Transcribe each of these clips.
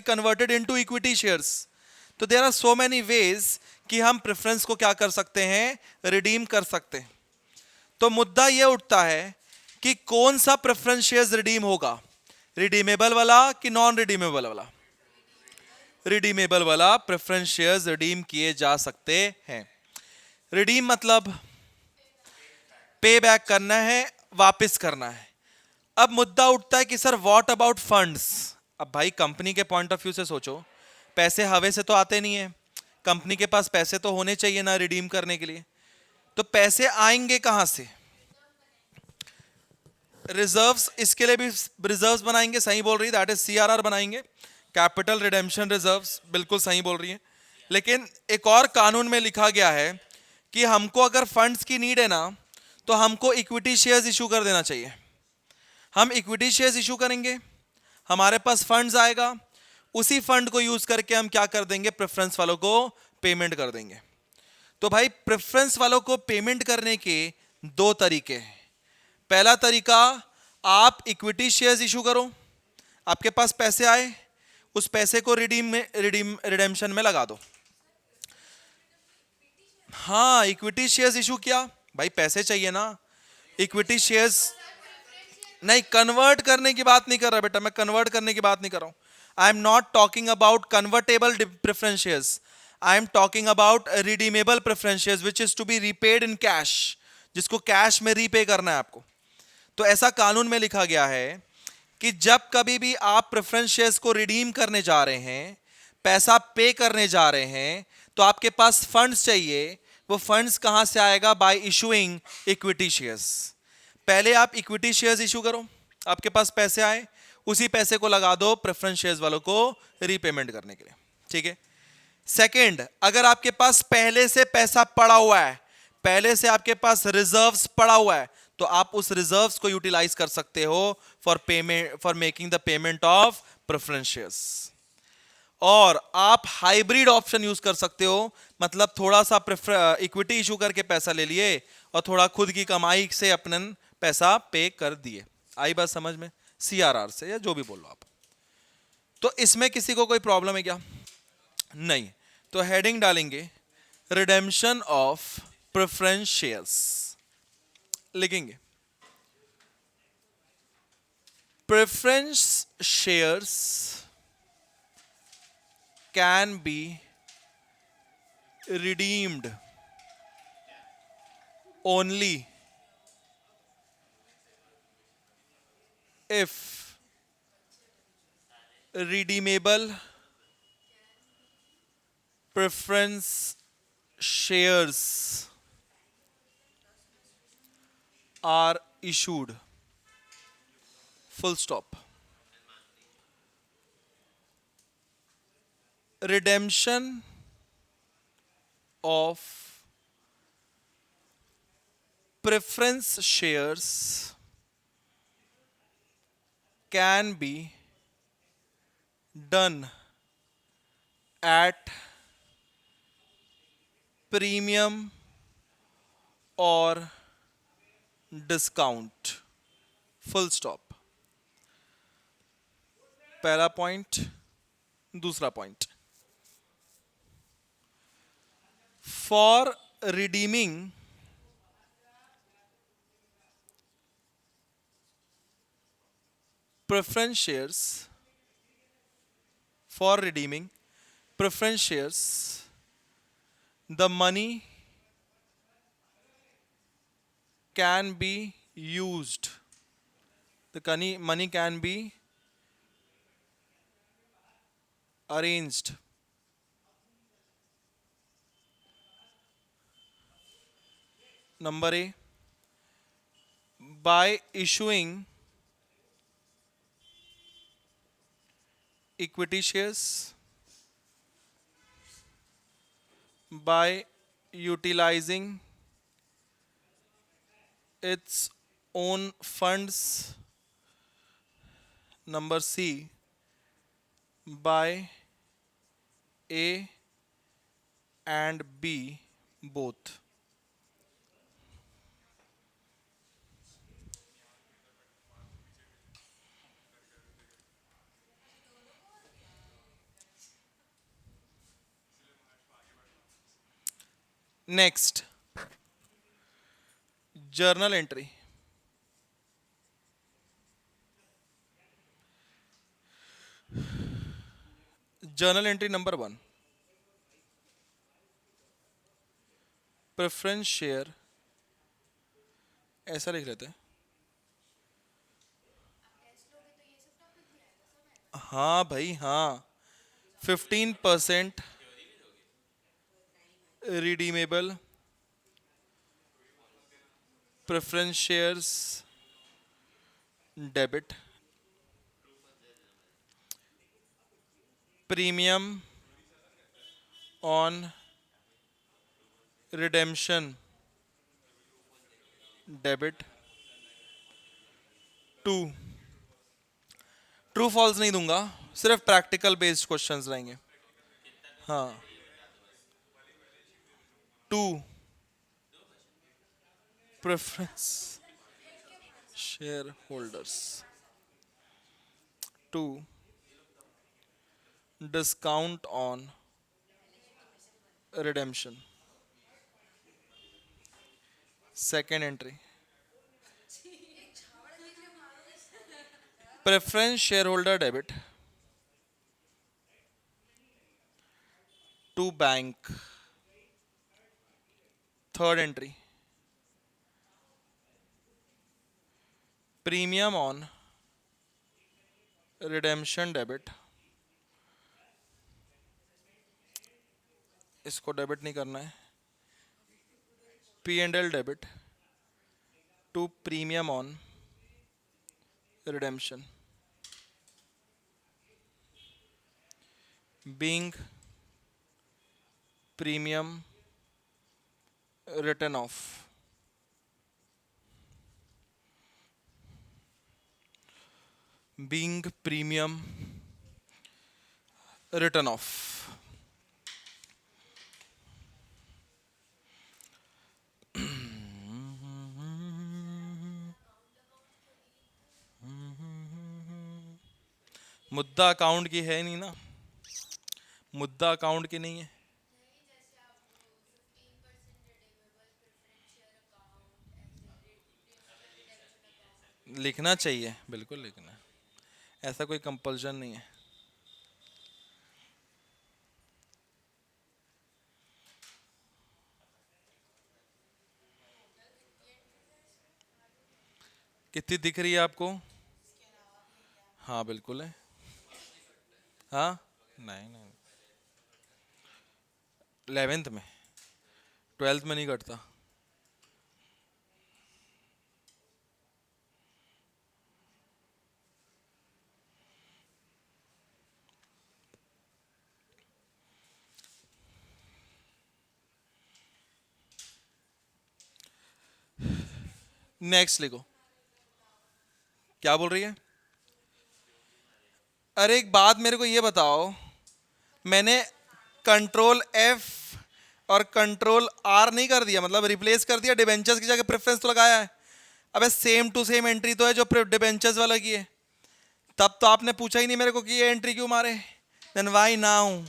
Converted into equity shares. तो there are so many ways कि हम प्रेफरेंस को क्या कर सकते हैं, रिडीम कर सकते हैं। तो मुद्दा यह उठता है कि कौन सा प्रेफरेंस शेयर्स रिडीम होगा, रिडीमेबल वाला कि नॉन रिडीमेबल वाला। रिडीमेबल वाला प्रेफरेंस शेयर्स रिडीम किए जा सकते हैं। रिडीम मतलब पे बैक करना है, वापस करना है। अब मुद्दा उठता है कि सर व्हाट अबाउट फंड्स। अब भाई कंपनी के पॉइंट ऑफ व्यू से सोचो, पैसे हवा से तो आते नहीं है, कंपनी के पास पैसे तो होने चाहिए ना रिडीम करने के लिए। तो पैसे आएंगे कहां से? रिजर्व्स, इसके लिए भी रिजर्व्स बनाएंगे, सही बोल रही है, दैट इज सीआरआर बनाएंगे, कैपिटल रिडेम्पशन रिजर्व्स, बिल्कुल सही बोल रही है। लेकिन एक और कानून में लिखा गया है कि हमको अगर फंड्स की नीड है ना, तो हमको इक्विटी शेयर्स इशू कर देना चाहिए। हम इक्विटी शेयर्स इशू करेंगे, हमारे पास फंड्स आएगा, उसी फंड को यूज करके हम क्या कर देंगे, प्रेफरेंस वालों को पेमेंट कर देंगे। तो भाई प्रेफरेंस वालों को पेमेंट करने के दो तरीके हैं। पहला तरीका, आप इक्विटी शेयर्स इशू करो, आपके पास पैसे आए, उस पैसे को रिडेम्पशन में लगा दो। हाँ, इक्विटी शेयर्स इशू किया, भाई पैसे चाहिए ना, इक्विटी शेयर्स। नहीं, कन्वर्ट करने की बात नहीं कर रहा बेटा, मैं कन्वर्ट करने की बात नहीं कर रहा हूं। I am not talking about convertible preference shares, I am talking about redeemable preference shares which is to be repaid in cash, जिसको कैश में रीपे करना है आपको। तो ऐसा कानून में लिखा गया है कि जब कभी भी आप प्रेफरेंस शेयर्स को रिडीम करने जा रहे हैं, पैसा पे करने जा रहे हैं, तो आपके पास फंड्स चाहिए। वो फंड्स कहां से आएगा? Bye issuing equity shares. पहले आप इक्विटी शेयर्स इशू करो, आपके पास पैसे आए, उसी पैसे को लगा दो प्रेफरेंस शेयर्स वालों को रीपेमेंट करने के लिए, ठीक है। सेकंड, अगर आपके पास पहले से पैसा पड़ा हुआ है, पहले से आपके पास रिजर्व्स पड़ा हुआ है, तो आप उस रिजर्व्स को यूटिलाइज कर सकते हो for payment, for making the payment of preference shares. और आप हाइब्रिड ऑप्शन यूज कर सकते हो, मतलब थोड़ा सा इक्विटी इशू करके पैसा ले लिए और थोड़ा खुद की कमाई से अपने पैसा पे कर दिए। आई बात समझ में? सीआरआर से या जो भी बोलो आप। तो इसमें किसी को कोई प्रॉब्लम है क्या? नहीं। तो हेडिंग डालेंगे रिडेम्पशन ऑफ प्रेफरेंस शेयर्स, लिखेंगे preference shares can be redeemed only if redeemable preference shares are issued, full stop. Redemption of preference shares can be done at premium or discount, full stop. पहला point. दूसरा point, for redeeming preference shares, for redeeming preference shares, the money can be used, the money can be arranged number A, by issuing equity shares, by utilizing its own funds, number C, by A and B both. Next, journal entry. Journal entry number 1, preference share, ऐसा लिख लेते हैं। हाँ भाई हाँ, 15% redeemable preference shares debit, premium on redemption debit. 2, true false नहीं दूंगा, सिर्फ प्रैक्टिकल बेस्ड क्वेश्चंस रहेंगे। हाँ, 2, preference share holders, 2, discount on redemption. Second entry, preference share holder debit to bank. Third entry, premium on redemption debit, इसको debit नहीं करना है, P&L debit to premium on redemption, being premium return of. Being premium return of. मुद्दा account की है नहीं ना, मुद्दा अकाउंट की नहीं है। लिखना चाहिए, बिल्कुल लिखना है, ऐसा कोई कंपल्शन नहीं है। कितनी दिख रही है आपको? हाँ बिल्कुल है। हाँ नहीं नहीं, 11th में, 12th में नहीं कटता। नेक्स्ट लिखो, क्या बोल रही है? अरे एक बात मेरे को ये बताओ, मैंने कंट्रोल F और कंट्रोल R नहीं कर दिया, मतलब रिप्लेस कर दिया, डिबेंचर्स की जगह प्रेफरेंस तो लगाया है। अबे सेम टू सेम एंट्री तो है जो डिबेंचर्स वाला की है। तब तो आपने पूछा ही नहीं मेरे को कि ये एंट्री क्यों मारे। Then why now?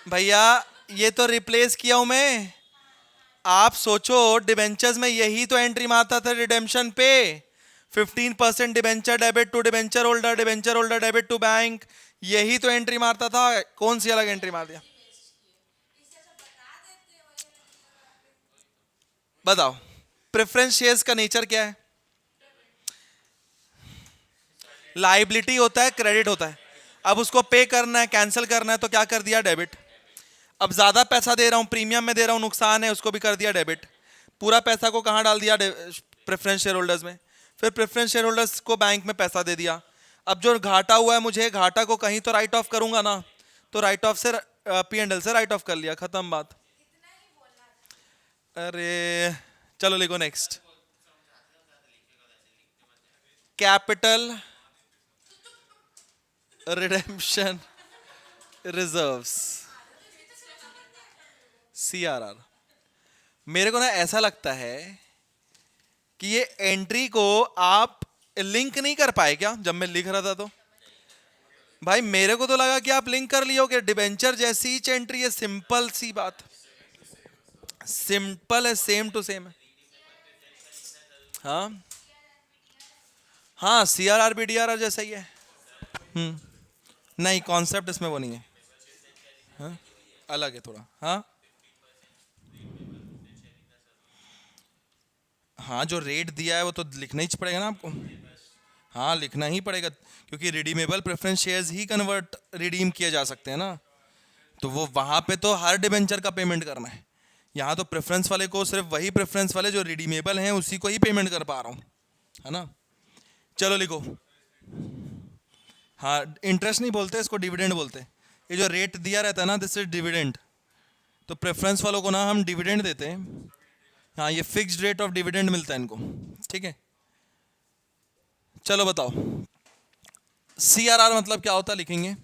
भैया ये तो रिप्लेस किया हूं मैं। आप सोचो, डिबेंचर्स में यही तो एंट्री मारता था रिडेम्पशन पे, 15% debenture debit to debenture holder debit to bank, यही तो एंट्री मारता था। कौन सी अलग एंट्री मार दिया? बताओ, प्रेफरेंस शेयर्स का नेचर क्या है? लाइबिलिटी होता है, क्रेडिट होता है। अब उसको पे करना है, कैंसिल करना है, तो क्या कर दिया? डेबिट। अब ज्यादा पैसा दे रहा हूं, प्रीमियम में दे रहा हूं, नुकसान है, उसको भी कर दिया डेबिट। पूरा पैसा को कहां डाल दिया? प्रेफरेंस शेयर होल्डर्स में। फिर प्रेफरेंस शेयर होल्डर्स को बैंक में पैसा दे दिया। अब जो घाटा हुआ है मुझे, घाटा को कहीं तो राइट ऑफ करूंगा ना, तो राइट ऑफ से P&L से राइट ऑफ कर लिया, खत्म बात। अरे चलो लिखो next, capital redemption reserves, CRR। मेरे को ना ऐसा लगता है कि ये एंट्री को आप लिंक नहीं कर पाए क्या जब मैं लिख रहा था? तो भाई मेरे को तो लगा कि आप लिंक कर लियोगे, डिबेंचर जैसी ही एंट्री है, सिंपल सी बात, सिंपल है, सेम टू सेम है। हाँ हाँ, C R R B D R R जैसा ही है। नहीं, कॉन्सेप्ट इसमें वो नहीं है। हाँ? अलग है थोड़ा। हाँ हाँ, जो रेट दिया है वो तो लिखना ही पड़ेगा ना आपको। हाँ, लिखना ही पड़ेगा, क्योंकि रिडीमेबल प्रेफरेंस शेयर्स ही कन्वर्ट रिडीम किए जा सकते हैं ना। तो वो वहाँ पे तो हर डिबेंचर का पेमेंट करना है। यहाँ तो प्रेफरेंस वाले को सिर्फ वही प्रेफरेंस वाले जो रिडीमेबल हैं उसी को ही पेमेंट कर पा रहा हूँ, है ना। चलो लिखो। हाँ, इंटरेस्ट नहीं बोलते इसको, डिविडेंड बोलते हैं। ये जो रेट दिया रहता है ना, दिस इज डिविडेंड। तो प्रेफरेंस वालों को ना हम डिविडेंड देते हैं। हाँ, ये फिक्स्ड रेट ऑफ डिविडेंड मिलता है इनको, ठीक है। चलो बताओ, सी आर आर मतलब क्या होता है, लिखेंगे।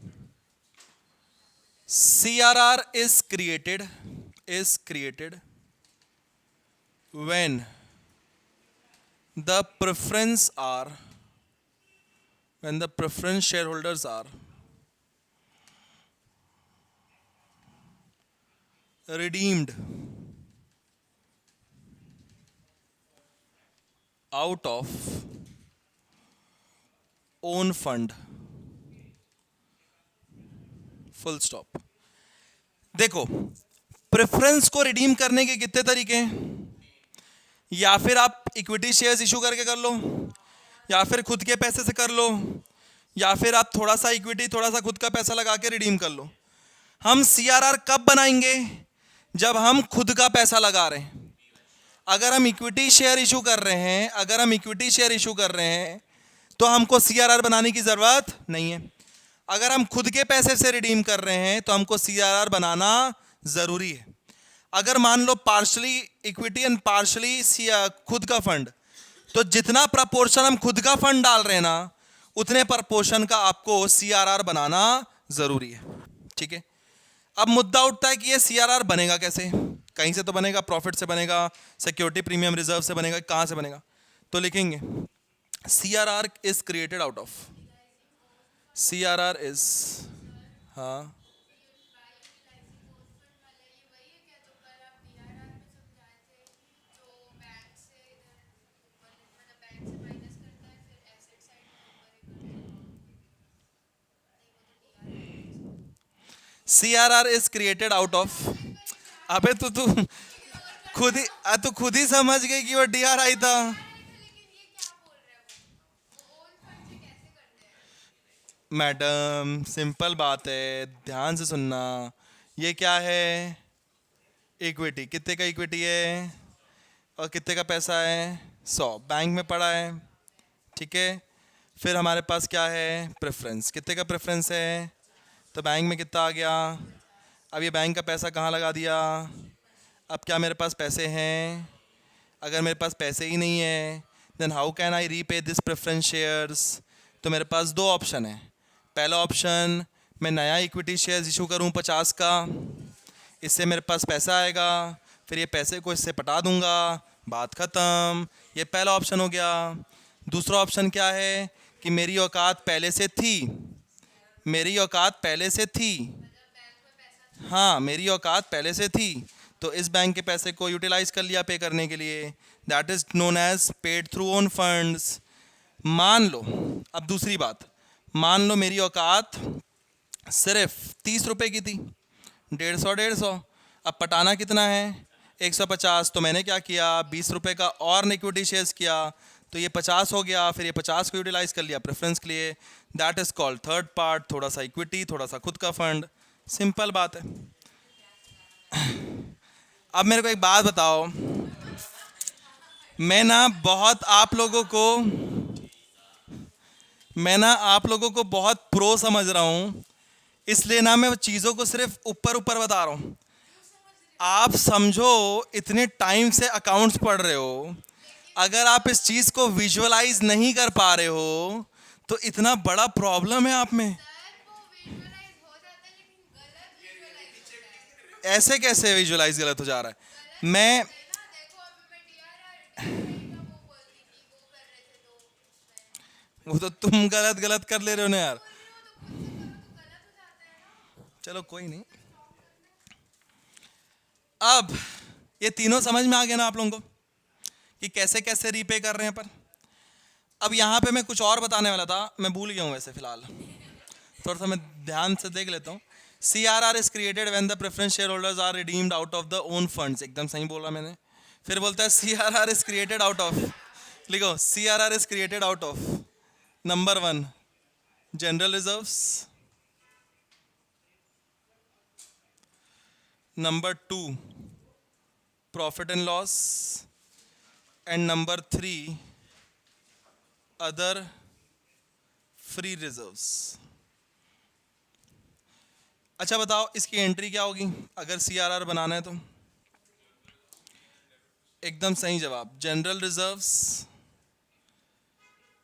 C R R is created when the preference are when the preference shareholders are redeemed out of own fund, full stop। देखो, प्रेफरेंस को रिडीम करने के कितने तरीके हैं। या फिर आप इक्विटी शेयर्स इशू करके कर लो, या फिर खुद के पैसे से कर लो, या फिर आप थोड़ा सा इक्विटी थोड़ा सा खुद का पैसा लगा के रिडीम कर लो। हम सीआरआर कब बनाएंगे, जब हम खुद का पैसा लगा रहे हैं। अगर हम इक्विटी शेयर इशू कर रहे हैं, तो हमको सीआरआर बनाने की जरूरत नहीं है। अगर हम खुद के पैसे से रिडीम कर रहे हैं तो हमको सीआरआर बनाना जरूरी है। अगर मान लो पार्शली इक्विटी एंड पार्शली खुद का फंड, तो जितना प्रपोर्शन हम खुद का फंड डाल रहे हैं ना, उतने प्रपोर्शन का आपको सीआरआर बनाना जरूरी है, ठीक है। अब मुद्दा उठता है कि ये सीआरआर बनेगा कैसे। कहीं से तो बनेगा, प्रॉफिट से बनेगा, सिक्योरिटी प्रीमियम रिजर्व से बनेगा, कहां से बनेगा। तो लिखेंगे CRR is created out of, CRR is, हाँ CRR is created out of, अबे तो तू खुद ही समझ गई कि वो डीआरआई था। मैडम सिंपल बात है, ध्यान से सुनना। ये क्या है, इक्विटी। कितने का इक्विटी है और कितने का पैसा है, 100 बैंक में पड़ा है, ठीक है। फिर हमारे पास क्या है, प्रेफरेंस। कितने का प्रेफरेंस है, तो बैंक में कितना आ गया। अब ये बैंक का पैसा कहाँ लगा दिया। अब क्या मेरे पास पैसे हैं, अगर मेरे पास पैसे ही नहीं है, then how can I repay this preference shares. तो मेरे पास दो ऑप्शन है। पहला ऑप्शन, मैं नया इक्विटी शेयर्स इशू करूं 50 का, इससे मेरे पास पैसा आएगा, फिर ये पैसे को इससे पटा दूंगा, बात ख़त्म। ये पहला ऑप्शन हो गया। दूसरा ऑप्शन क्या है कि मेरी औकात पहले से थी, हाँ मेरी औकात पहले से थी, तो इस बैंक के पैसे को यूटिलाइज कर लिया पे करने के लिए। That is known as paid through own funds. मान लो, अब दूसरी बात, मान लो मेरी औकात सिर्फ 30 रुपए की थी, 150, अब पटाना कितना है, 150। तो मैंने क्या किया, 20 रुपए का और इक्विटी शेयर्स किया, तो ये 50 हो गया। फिर ये 50 को यूटिलाइज कर लिया प्रेफरेंस के लिए। That is called third part, थोड़ा सा इक्विटी थोड़ा सा खुद का फंड। सिंपल बात है। अब मेरे को एक बात बताओ, मैं ना आप लोगों को बहुत प्रो समझ रहा हूं, इसलिए ना मैं चीज़ों को सिर्फ ऊपर ऊपर बता रहा हूं। आप समझो, इतने टाइम से अकाउंट्स पढ़ रहे हो, अगर आप इस चीज़ को विजुअलाइज नहीं कर पा रहे हो तो इतना बड़ा प्रॉब्लम है आप में। ऐसे कैसे विजुअलाइज गलत हो जा रहा है। मैं वो तो तुम गलत कर ले रहे हो ना यार। चलो कोई नहीं। अब ये तीनों समझ में आ गया ना आप लोगों को कि कैसे कैसे रीपे कर रहे हैं पर। अब यहाँ पे मैं कुछ और बताने वाला था, मैं भूल गया हूँ वैसे फिलहाल, थोड़ा सा मैं ध्यान से देख लेता हूँ। CRR is created when the preference shareholders are redeemed out of the own funds, एकदम सही बोला मैंने। फिर बोलता है CRR is created out of, लिखो CRR is created out of number 1 general reserves, number 2 profit and loss, and number 3 other free reserves. अच्छा बताओ इसकी एंट्री क्या होगी अगर CRR बनाना है तो? एकदम सही जवाब, general reserves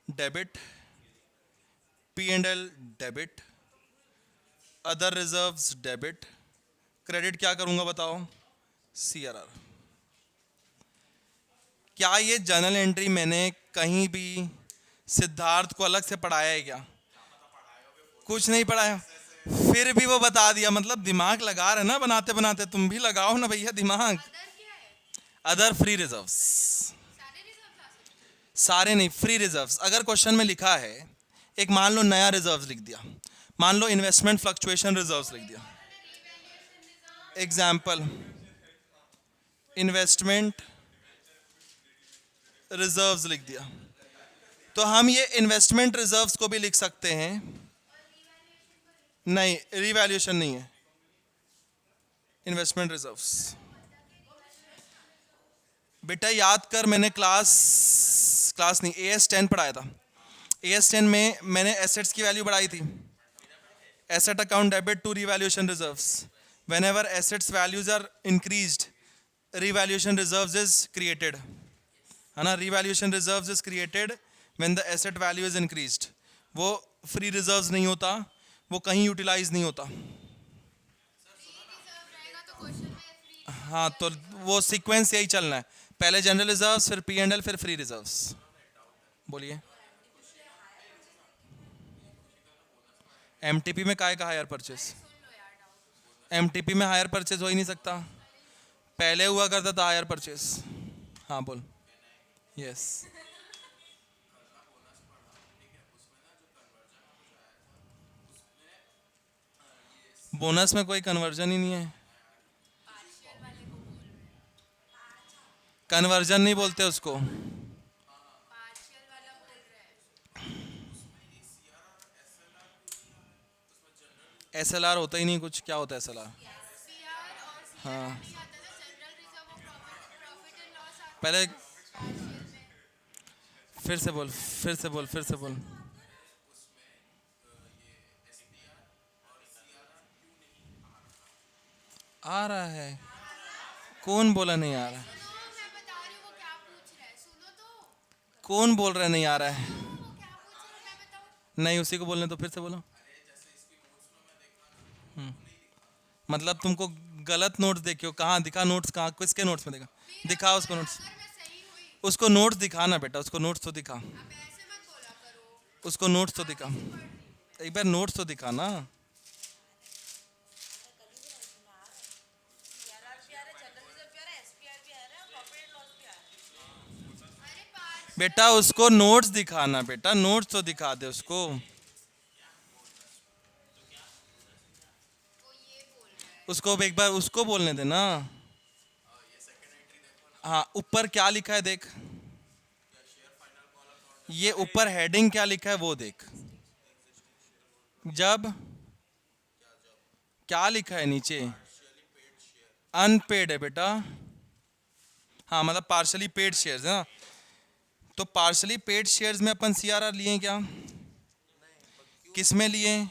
debit, P&L debit, other reserves debit, credit क्या करूंगा बताओ? CRR। क्या ये जनरल एंट्री मैंने कहीं भी सिद्धार्थ को अलग से पढ़ाया है क्या? कुछ नहीं पढ़ाया, फिर भी वो बता दिया, मतलब दिमाग लगा रहे ना बनाते बनाते, तुम भी लगाओ ना भैया दिमाग। अदर फ्री रिजर्व्स, सारे नहीं, फ्री रिजर्व्स। अगर क्वेश्चन में लिखा है एक, मान लो नया रिजर्व्स लिख दिया, मान लो इन्वेस्टमेंट फ्लक्चुएशन रिजर्व्स लिख दिया, एग्जाम्पल इन्वेस्टमेंट रिजर्व्स लिख दिया, तो हम ये इन्वेस्टमेंट रिजर्व्स को भी लिख सकते हैं। नहीं, रिवैल्यूएशन नहीं है, इन्वेस्टमेंट रिजर्व्स। बेटा याद कर, मैंने क्लास नहीं, AS10 पढ़ाया था। AS10 में मैंने एसेट्स की वैल्यू बढ़ाई थी, asset account debit to revaluation reserves. Whenever assets values are increased, revaluation reserves is created, है ना। Revaluation reserves is created when the asset value is increased. वो फ्री रिजर्व्स नहीं होता, वो कहीं यूटिलाइज नहीं होता। हाँ, तो वो सीक्वेंस यही चलना है, पहले जनरल रिजर्व्स, फिर P&L, फिर फ्री रिजर्व्स। बोलिए। MTP में काय का हायर परचेस? MTP में हायर परचेस हो ही नहीं सकता, पहले हुआ करता था हायर परचेस। हाँ बोल। यस। बोनस में कोई कन्वर्जन ही नहीं है, कन्वर्जन नहीं बोलते उसको। SLR होता ही नहीं कुछ, क्या होता है SLR? हाँ पहले, फिर से बोल, फिर से बोल, फिर से बोल। आ रहा है, कौन बोला नहीं आ रहा है? कौन बोल रहा है नहीं आ रहा है? नहीं, उसी को बोलने तो, फिर से बोलो। मतलब तुमको गलत नोट्स देखे हो, कहाँ दिखा नोट्स, कहाँ किसके नोट्स में देखा? दिखा उसको नोट्स, उसको नोट्स दिखाना बेटा, उसको नोट्स तो दिखा, उसको नोट्स तो दिखा, एक बार नोट्स तो दिखा ना। बेटा उसको नोट्स दिखाना, बेटा नोट्स तो दिखा दे उसको। उसको एक बार उसको बोलने दे ना। हाँ, ऊपर क्या लिखा है देख, ये ऊपर हेडिंग क्या लिखा है वो देख। जब क्या लिखा है नीचे? अनपेड है बेटा। हाँ मतलब पार्शली पेड शेयर्स है ना, तो पार्शली पेड शेयर्स में अपन CRR लिए क्या? किस में लिए?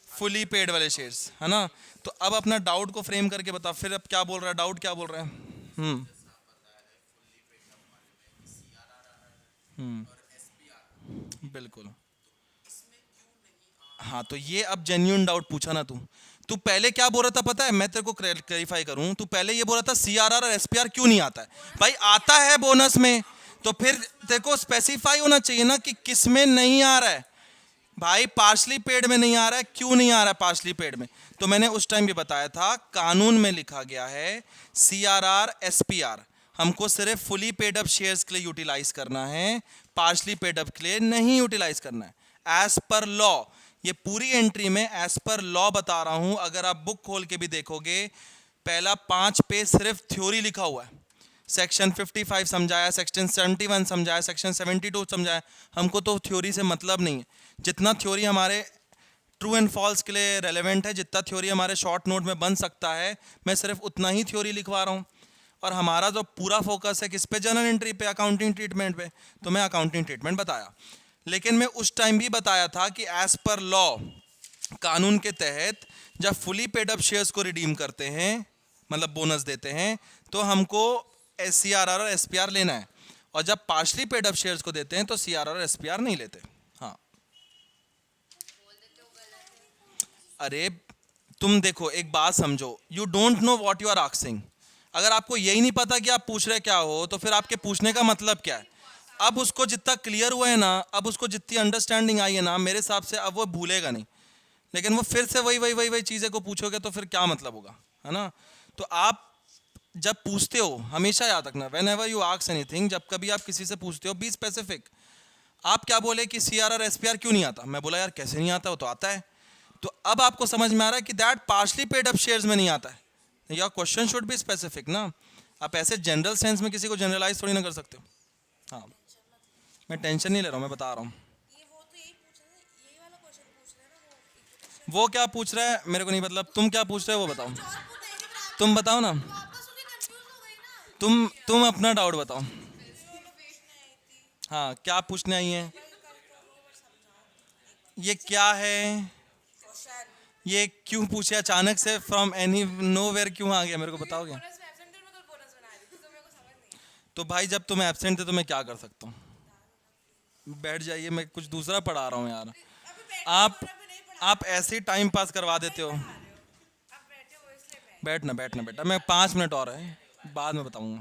फुली पेड वाले शेयर्स, है ना। तो अब अपना डाउट को फ्रेम करके बता, फिर अब क्या बोल रहा है, डाउट क्या बोल रहा है? बिल्कुल। हाँ तो ये अब जेन्युइन डाउट पूछा ना तू। तू पहले क्या बोल रहा था पता है, मैं तेरे को क्लैरिफाई करूं। तू पहले ये बोल रहा था CRR और SPR क्यों नहीं आता है। भाई आता है बोनस में, तो फिर तेरे को स्पेसिफाई होना चाहिए ना कि किस में नहीं आ रहा है। भाई पार्शली पेड में नहीं आ रहा है, क्यों नहीं आ रहा है पार्शली पेड में? तो मैंने उस टाइम भी बताया था, कानून में लिखा गया है सीआरआर एसपीआर, हमको सिर्फ फुली पेड अप शेयर्स के लिए यूटिलाइज करना है, पार्शली पेड अप के लिए नहीं यूटिलाइज करना है एज पर लॉ। ये पूरी एंट्री में एज पर लॉ बता रहा हूं, अगर आप बुक खोल के भी देखोगे पहला 5 पेज सिर्फ थ्योरी लिखा हुआ है, सेक्शन 55 समझाया, सेक्शन 71 समझाया, सेक्शन 72 समझाया। हमको तो थ्योरी से मतलब नहीं है, जितना थ्योरी हमारे ट्रू एंड फॉल्स के लिए रेलेवेंट है, जितना थ्योरी हमारे शॉर्ट नोट में बन सकता है, मैं सिर्फ उतना ही थ्योरी लिखवा रहा हूँ। और हमारा जो पूरा फोकस है किस पे? जर्नल एंट्री पे, अकाउंटिंग ट्रीटमेंट पे। तो मैं अकाउंटिंग ट्रीटमेंट बताया, लेकिन मैं उस टाइम भी बताया था कि एज पर लॉ, कानून के तहत जब फुली पेड अप शेयर्स को रिडीम करते हैं, मतलब बोनस देते हैं, तो हमको सीआरआर और एसपीआर लेना है, और जब पार्शली पेड अप शेयर्स को देते हैं तो सीआरआर और एसपीआर नहीं लेते। हाँ, अरे तुम देखो, एक बात समझो, you don't know what you are asking. अगर आपको यही नहीं पता कि आप पूछ रहे क्या हो, तो फिर आपके पूछने का मतलब क्या है? अब उसको जितना क्लियर हुआ है ना, अब उसको जितनी अंडरस्टैंडिंग आई है ना, मेरे हिसाब से अब वो भूलेगा नहीं। लेकिन वो फिर से वही वही वही वही चीज़ें को पूछोगे तो फिर क्या मतलब होगा, है ना? तो आप जब पूछते हो हमेशा याद रखना, when ever you ask anything, जब कभी आप किसी से पूछते हो, बी स्पेसिफिक। आप क्या बोले कि सीआरआर एसपीआर क्यों नहीं आता? मैं बोला यार कैसे नहीं आता, वो तो आता है। तो अब आपको समझ में आ रहा है कि that partially paid up shares में नहीं आता है। Your question should be specific ना। आप ऐसे जनरल सेंस में किसी को जनरलाइज थोड़ी ना कर सकते हो। हाँ, मैं टेंशन नहीं ले रहा हूँ, मैं बता रहा हूँ। वो क्या पूछ रहा है मेरे को नहीं, मतलब तुम क्या पूछ रहे हो वो बताओ। तुम बताओ ना, तुम अपना डाउट बताओ। हाँ, क्या पूछने आई हैं? ये क्या है? ये क्यों पूछे अचानक से, फ्रॉम एनी नोवेयर क्यों आ गया, मेरे को बताओगे? तो भाई जब तुम एब्सेंट थे तो मैं क्या कर सकता हूँ? बैठ जाइए, मैं कुछ दूसरा पढ़ा रहा हूँ यार। आप आप ऐसे ही टाइम पास करवा देते हो। बैठना बैठना बेटा, मैं 5 मिनट और है, बाद में बताऊंगा।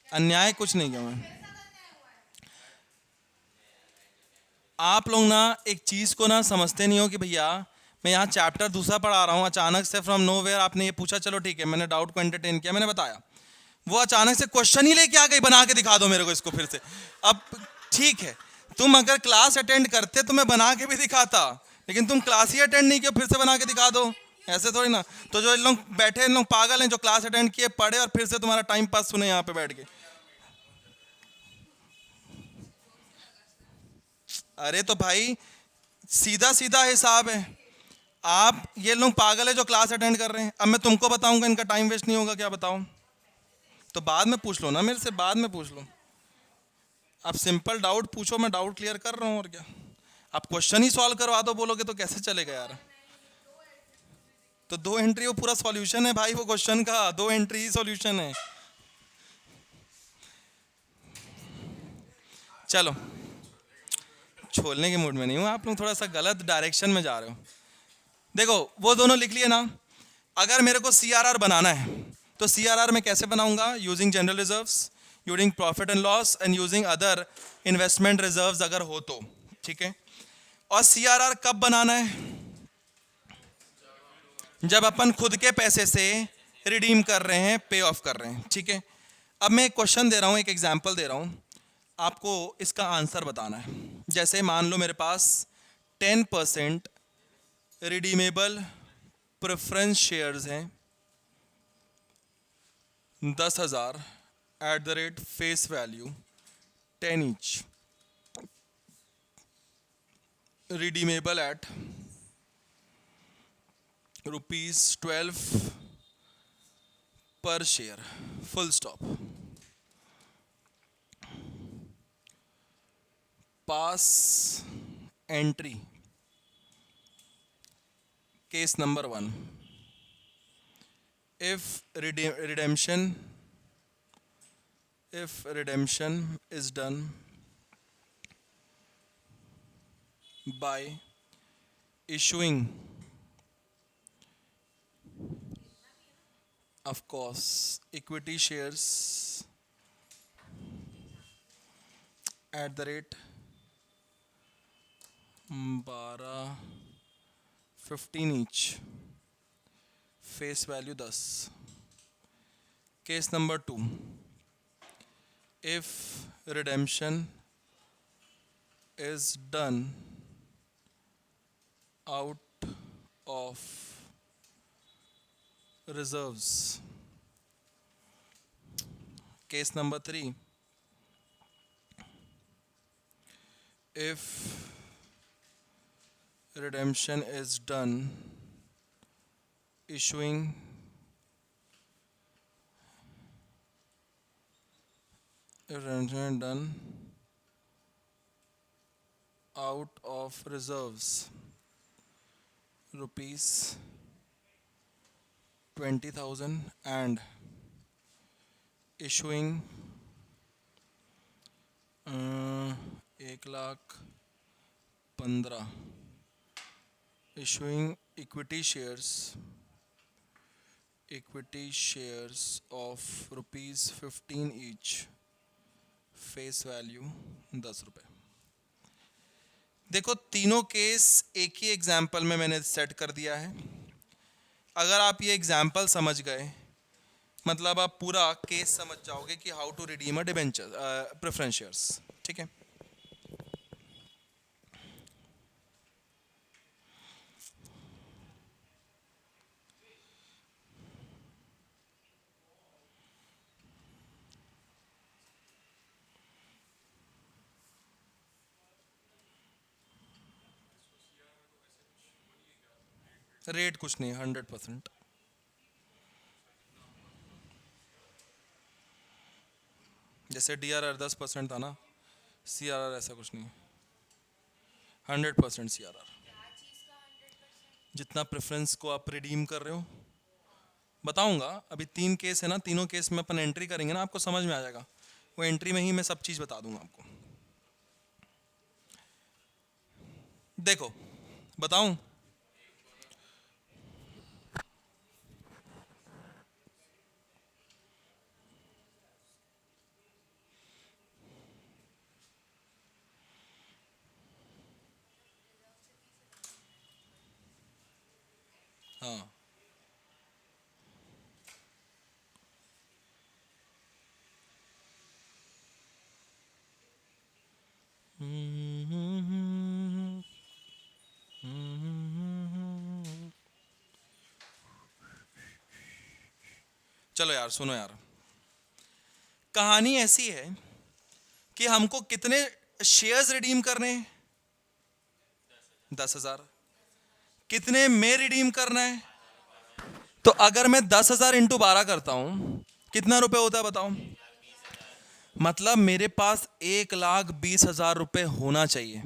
अन्याय कुछ नहीं किया मैं। आप लोग ना एक चीज को ना समझते नहीं हो कि भैया मैं यहाँ चैप्टर दूसरा पढ़ा रहा हूँ, अचानक से फ्रॉम नोवेयर आपने ये पूछा, चलो ठीक है, मैंने डाउट को एंटरटेन किया, मैंने बताया। वो अचानक से क्वेश्चन ही लेके आ गई, बना के दिखा दो मेरे को इसको फिर से। अब ठीक है, तुम अगर क्लास अटेंड करते तो मैं बना के भी दिखाता, लेकिन तुम क्लास ही अटेंड नहीं किया, फिर से बना के दिखा दो, ऐसे थोड़ी ना। तो जो इन लोग बैठे, इन लोग पागल हैं जो क्लास अटेंड किए, पढ़े और फिर से तुम्हारा टाइम पास सुने यहाँ पे बैठ के। अरे तो भाई सीधा सीधा हिसाब है। आप ये लोग पागल है जो क्लास अटेंड कर रहे हैं, अब मैं तुमको बताऊंगा, इनका टाइम वेस्ट नहीं होगा क्या बताओ? तो बाद में पूछ लो ना मेरे से, बाद में पूछ लो। आप सिंपल डाउट पूछो, मैं डाउट क्लियर कर रहा हूँ, और क्या। आप क्वेश्चन ही सॉल्व करवा दो बोलोगे तो कैसे चलेगा यार? तो 2 एंट्री वो पूरा सॉल्यूशन है भाई, वो क्वेश्चन का 2 एंट्री ही सॉल्यूशन है। चलो, छोड़ने के मूड में नहीं हूँ, आप लोग थोड़ा सा गलत डायरेक्शन में जा रहे हो। देखो वो दोनों लिख लिए ना। अगर मेरे को सीआरआर बनाना है तो सीआरआर में कैसे बनाऊंगा? Using general reserves, using profit and loss and using other investment reserves अगर हो तो, ठीक है। और सीआरआर कब बनाना है? जब अपन खुद के पैसे से रिडीम कर रहे हैं, पे ऑफ कर रहे हैं, ठीक है। अब मैं एक क्वेश्चन दे रहा हूँ, एक एग्जाम्पल दे रहा हूँ, आपको इसका आंसर बताना है। जैसे मान लो मेरे पास 10% रिडीमेबल प्रेफरेंस शेयर्स हैं, 10,000 at the rate face value 10 each, redeemable eight ₹12 पर share, full stop. Pass entry, case number 1, if redemption is done by issuing, of course, equity shares at the rate 12, 15 each, face value 10. Case number 2, if redemption is done out of reserves. Case number 3, if redemption is done issuing redemption done out of reserves, rupees 20,000 and issuing 1,15,000, issuing equity shares of rupees 15 each, face value 10 रुपये. देखो तीनों case एक ही example में मैंने set कर दिया है. अगर आप ये एग्जाम्पल समझ गए मतलब आप पूरा केस समझ जाओगे कि how to redeem a debenture preference shares. ठीक है. रेट कुछ नहीं, 100%. जैसे DRR 10% था ना, CRR ऐसा कुछ नहीं, 100% CRR. जितना प्रेफरेंस को आप रिडीम कर रहे हो बताऊंगा. अभी 3 केस है ना, तीनों केस में अपन एंट्री करेंगे ना, आपको समझ में आ जाएगा. वो एंट्री में ही मैं सब चीज़ बता दूंगा आपको. देखो बताऊं, हाँ चलो यार सुनो यार, कहानी ऐसी है कि हमको कितने शेयर्स रिडीम करने हैं? 10,000. कितने में रिडीम करना है? तो अगर मैं 10,000 इंटू 12 करता हूं कितना रुपए होता है बताओ? मतलब मेरे पास 1,20,000 रुपए होना चाहिए.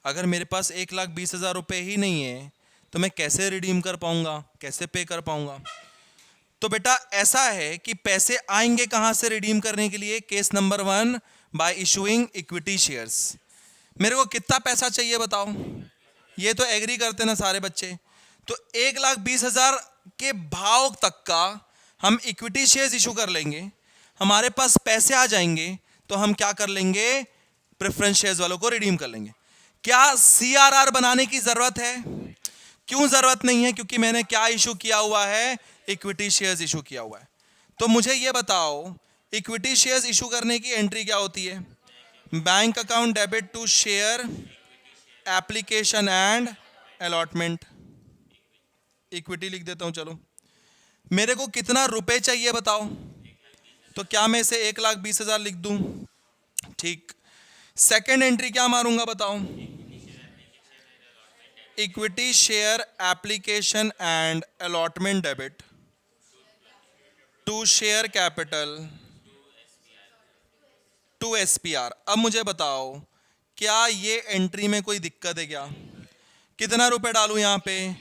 अगर मेरे पास 1,20,000 रुपए ही नहीं है तो मैं कैसे रिडीम कर पाऊंगा, कैसे पे कर पाऊंगा? तो बेटा ऐसा है कि पैसे आएंगे कहां से रिडीम करने के लिए? Case number 1, bye issuing equity shares. मेरे को कितना पैसा चाहिए बताओ? ये तो एग्री करते ना सारे बच्चे. तो 1,20,000 के भाव तक का हम इक्विटी शेयर्स इशू कर लेंगे, हमारे पास पैसे आ जाएंगे तो हम क्या कर लेंगे? प्रेफरेंस शेयर्स वालों को रिडीम कर लेंगे. क्या CRR बनाने की जरूरत है? क्यों जरूरत नहीं है? क्योंकि मैंने क्या इशू किया हुआ है? इक्विटी शेयर्स इशू किया हुआ है. तो मुझे ये बताओ इक्विटी शेयर्स इशू करने की एंट्री क्या होती है? Bank account debit to share application and allotment. Equity लिख देता हूं. चलो मेरे को कितना रुपए चाहिए बताओ? तो क्या मैं इसे 1,20,000 लिख दूं? ठीक. सेकेंड एंट्री क्या मारूंगा बताओ? Equity share application and allotment debit to share capital to SPR. अब मुझे बताओ क्या ये एंट्री में कोई दिक्कत है क्या? कितना रुपए डालूं यहां पे?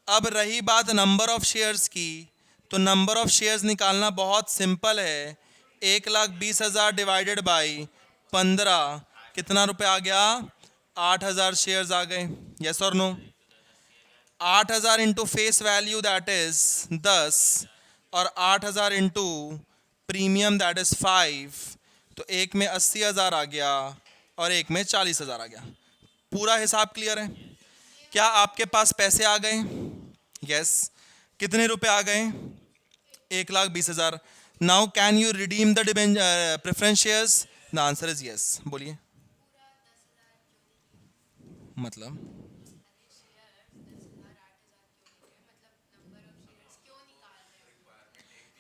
अब रही बात नंबर ऑफ शेयर्स की, तो नंबर ऑफ शेयर्स निकालना बहुत सिंपल है. 1,20,000 डिवाइडेड बाई 15 कितना रुपए आ गया? 8,000 शेयर्स आ गए. यस और no? 8,000 into face value that is 10 और 8,000 इंटू प्रीमियम दैट इज 5. तो एक में 80,000 आ गया और एक में 40,000 आ गया. पूरा हिसाब क्लियर है? क्या आपके पास पैसे आ गए? यस। कितने रुपए आ गए? 1,20,000। Now can you redeem the preference shares? The answer is yes. बोलिए। मतलब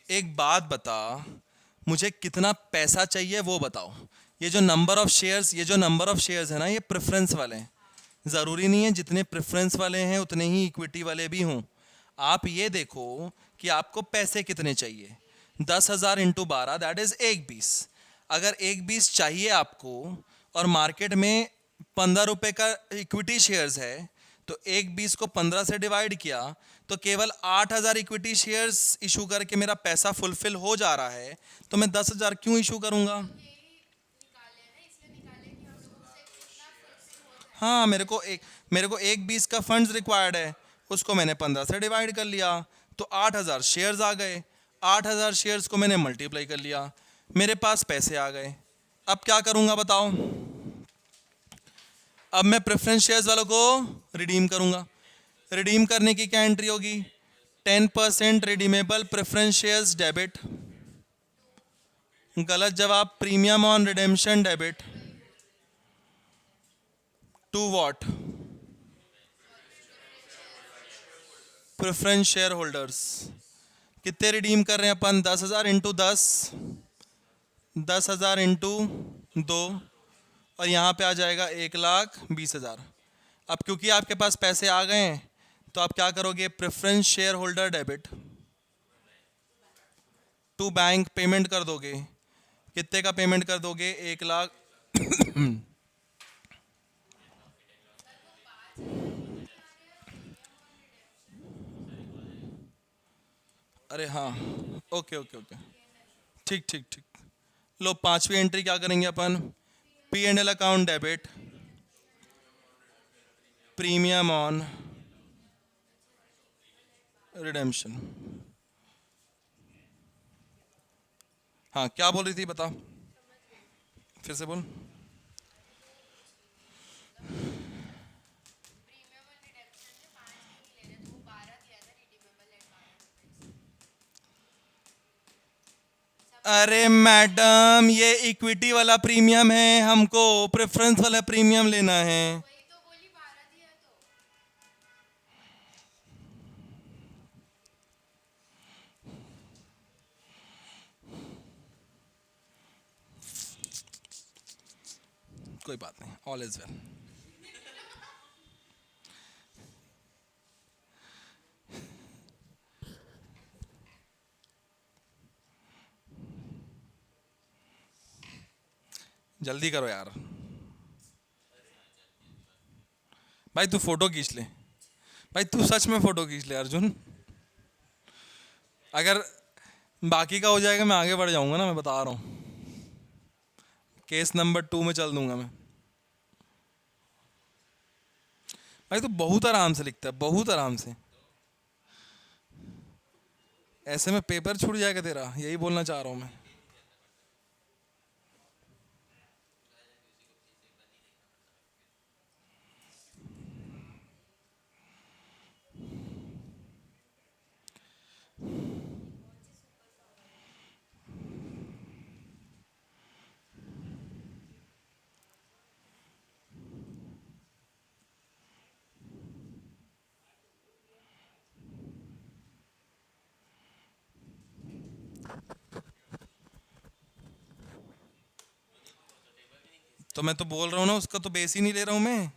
एक बात बता, मुझे कितना पैसा चाहिए वो बताओ। ये जो नंबर ऑफ शेयर्स, ये जो नंबर ऑफ शेयर्स है ना, ये प्रेफरेंस वाले हैं। ज़रूरी नहीं है जितने प्रेफरेंस वाले हैं उतने ही इक्विटी वाले भी हों। आप ये देखो कि आपको पैसे कितने चाहिए। 10,000 इंटू 12 दैट इज 1,20। अगर 1,20 चाहिए आपको और मार्केट में 15 रुपए का इक्विटी शेयर्स है, तो 1,20 को 15 से डिवाइड किया तो केवल 8,000 इक्विटी शेयर्स इशू करके मेरा पैसा फुलफिल हो जा रहा है। तो मैं 10,000 क्यों इशू करूंगा? हाँ, मेरे को 1,20 का फंड्स रिक्वायर्ड है, उसको मैंने 15 से डिवाइड कर लिया तो 8,000 शेयर्स आ गए। 8,000 शेयर्स को मैंने मल्टीप्लाई कर लिया, मेरे पास पैसे आ गए। अब क्या करूंगा बताओ? अब मैं प्रेफरेंस शेयर्स वालों को रिडीम करूंगा। रिडीम करने की क्या एंट्री होगी? 10% रिडीमेबल प्रेफरेंस शेयर्स डेबिट। गलत जवाब। Premium on redemption debit. To what? Preference share holders. कितने रिडीम कर रहे हैं अपन? 10,000 इंटू 10, 10,000 इंटू 2, और यहाँ पे आ जाएगा 1,20,000। अब क्योंकि आपके पास पैसे आ गए हैं तो आप क्या करोगे? Preference share holder debit to bank payment कर दोगे। कितने का पेमेंट कर दोगे? 1,00,000। अरे हाँ, ओके ओके ओके, ठीक ठीक ठीक। लो, पांचवी एंट्री क्या करेंगे अपन? P and L account debit premium on redemption. हाँ, क्या बोल रही थी बता, फिर से बोल। अरे मैडम, ये इक्विटी वाला प्रीमियम है, हमको प्रेफरेंस वाला प्रीमियम लेना है। कोई बात नहीं, ऑल इज वेल। जल्दी करो यार। भाई तू फोटो खींच ले, भाई तू सच में फोटो खींच ले अर्जुन। अगर बाकी का हो जाएगा मैं आगे बढ़ जाऊंगा ना, मैं बता रहा हूँ। केस नंबर 2 में चल दूंगा मैं। भाई तू बहुत आराम से लिखता है, बहुत आराम से। ऐसे में पेपर छूट जाएगा तेरा, यही बोलना चाह रहा हूँ मैं। तो मैं तो बोल रहा हूँ ना, उसका तो बेस ही नहीं ले रहा हूँ मैं।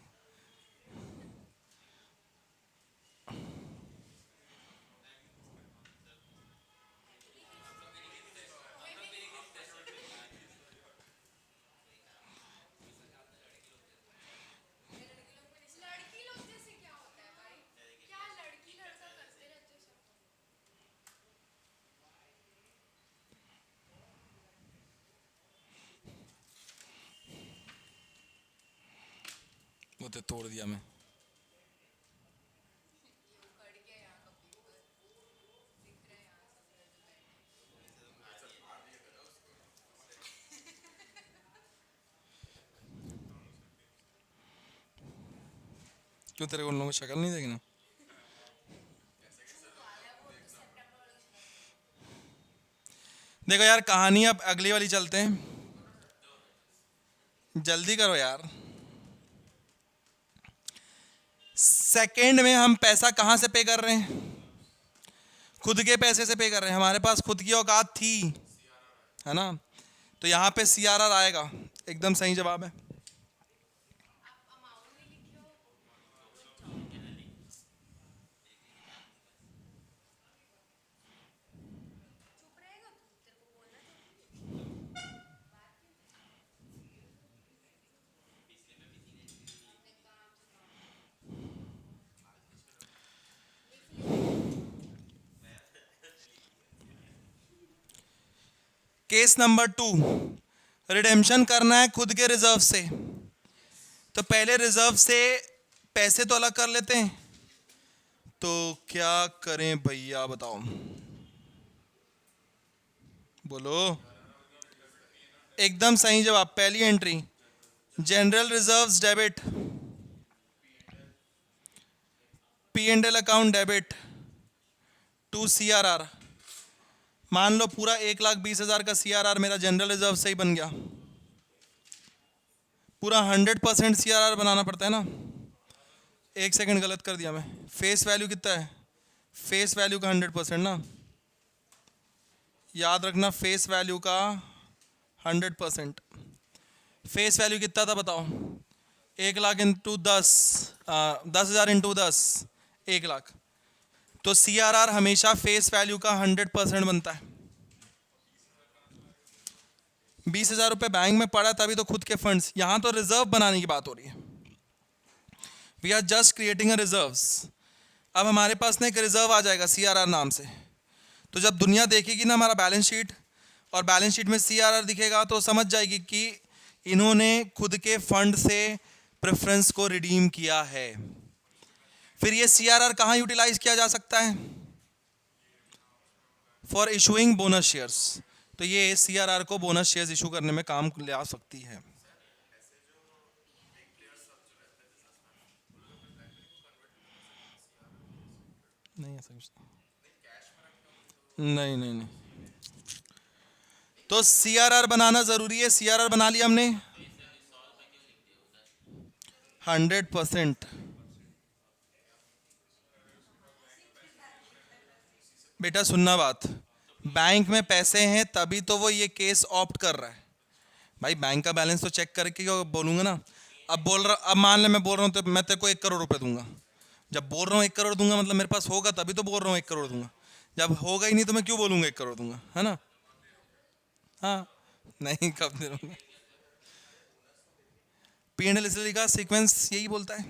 वो तो तोड़ दिया मैं। क्यों, तेरे को उन लोगों की शक्ल नहीं देखना? देखो यार, कहानी अब अगली वाली चलते हैं, जल्दी करो यार। सेकंड में हम पैसा कहाँ से पे कर रहे हैं? खुद के पैसे से पे कर रहे हैं, हमारे पास खुद की औकात थी, है ना? तो यहाँ पे CRR आएगा, एकदम सही जवाब है। केस नंबर 2, रिडेम्पशन करना है खुद के रिजर्व से। तो पहले रिजर्व से पैसे तो अलग कर लेते हैं। तो क्या करें भैया, बताओ, बोलो। एकदम सही जवाब, पहली entry, general reserves debit, P&L account debit to CRR। मान लो पूरा 1,20,000 का CRR मेरा जनरल रिजर्व से ही बन गया। पूरा 100% CRR बनाना पड़ता है ना। एक सेकंड, गलत कर दिया मैं। फेस वैल्यू कितना है? फेस वैल्यू का 100% ना, याद रखना, फेस वैल्यू का 100%। फेस वैल्यू कितना था बताओ? 1,00,000 इंटू 10, 10,000 इंटू 10, 1,00,000। तो CRR हमेशा फेस वैल्यू का 100% बनता है। 20,000 रुपये बैंक में पड़ा, तभी तो खुद के फंड्स। यहां तो रिजर्व बनाने की बात हो रही है। We are just creating a reserves. अब हमारे पास ना एक रिजर्व आ जाएगा CRR नाम से। तो जब दुनिया देखेगी ना हमारा बैलेंस शीट, और बैलेंस शीट में CRR दिखेगा, तो समझ जाएगी कि इन्होंने खुद के फंड से प्रेफरेंस को रिडीम किया है। फिर ये CRR कहाँ यूटिलाइज किया जा सकता है? For issuing bonus shares. तो ये CRR को बोनस शेयर्स इशू करने में काम ले आ सकती है। नहीं ऐसा कुछ नहीं, नहीं नहीं नहीं। तो CRR बनाना जरूरी है। CRR बना लिया हमने 100%। बेटा सुनना बात, बैंक में पैसे हैं तभी तो वो ये केस ऑप्ट कर रहा है। भाई बैंक का बैलेंस तो चेक करके बोलूंगा ना। अब मान ले मैं बोल रहा हूँ, तो मैं तेरे को 1 करोड़ रुपए दूंगा। जब बोल रहा हूँ 1 करोड़ दूंगा, मतलब मेरे पास होगा तभी तो बोल रहा हूँ 1 करोड़ दूंगा। जब होगा ही नहीं तो मैं क्यों बोलूंगा 1 करोड़ दूंगा, है ना? हाँ, नहीं कब दे दूंगा। P&L हिस्ट्री का सीक्वेंस यही बोलता है।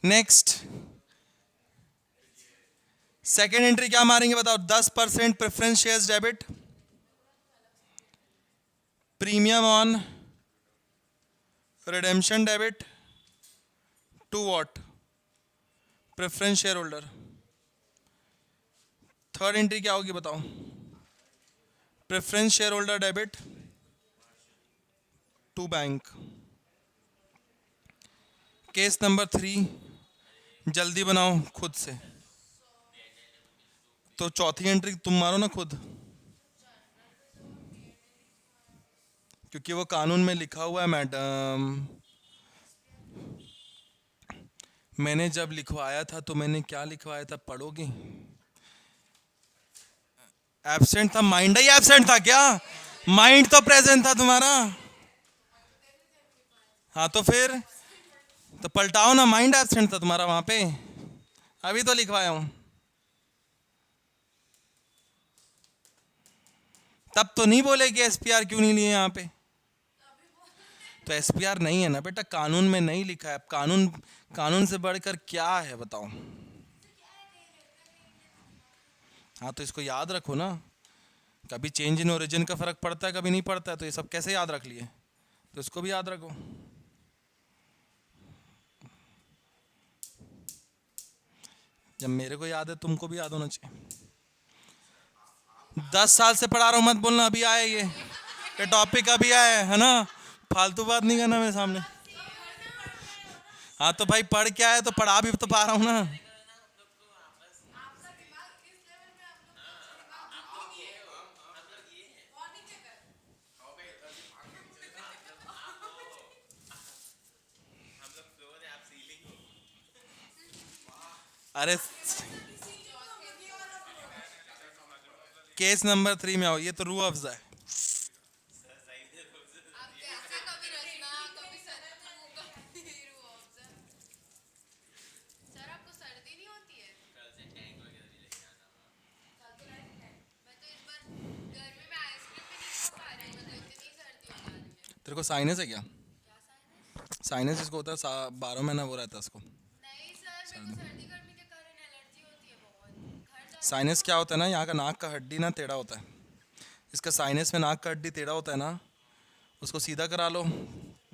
नेक्स्ट, सेकेंड एंट्री क्या मारेंगे बताओ? 10% preference shares debit, premium on redemption debit to what? Preference share holder. Third entry क्या होगी बताओ? Preference share holder debit to bank. Case number 3, जल्दी बनाओ खुद से। तो चौथी एंट्री तुम मारो ना खुद, क्योंकि वो कानून में लिखा हुआ है मैडम। मैंने जब लिखवाया था तो मैंने क्या लिखवाया था, पढ़ोगी? एब्सेंट था, माइंड ही एब्सेंट था क्या? माइंड तो प्रेजेंट था तुम्हारा। हाँ तो फिर तो पलटाओ ना, माइंड एब्सेंट था तुम्हारा वहां पे। अभी तो लिखवाया हूं। तब तो नहीं बोले कि SPR क्यों नहीं लिए यहाँ पे। तो SPR नहीं है ना बेटा, कानून में नहीं लिखा है। कानून, कानून से बढ़कर क्या है बताओ? हाँ तो इसको याद रखो ना। कभी चेंज इन ओरिजिन का फर्क पड़ता है, कभी नहीं पड़ता है। तो ये सब कैसे याद रख लिए? तो इसको भी याद रखो। जब मेरे को याद है, तुमको भी याद होना चाहिए। 10 साल से पढ़ा रहा हूं, मत बोलना अभी आया ये टॉपिक अभी आया है ना। फालतू बात नहीं करना मेरे सामने। हाँ तो भाई पढ़ क्या है, तो पढ़ा भी तो पा रहा हूँ ना। अरे केस नंबर 3 में आओ, ये तो रूह अफ़ज़ा है। तेरे को साइनस है क्या? साइनस जिसको होता है 12 महीना वो रहता है उसको। साइनस क्या होता है ना, यहाँ का नाक का हड्डी ना टेढ़ा होता है। इसका साइनस में नाक का हड्डी टेढ़ा होता है ना, उसको सीधा करा लो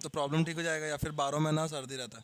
तो प्रॉब्लम ठीक हो जाएगा, या फिर 12 महीना सर्दी रहता है।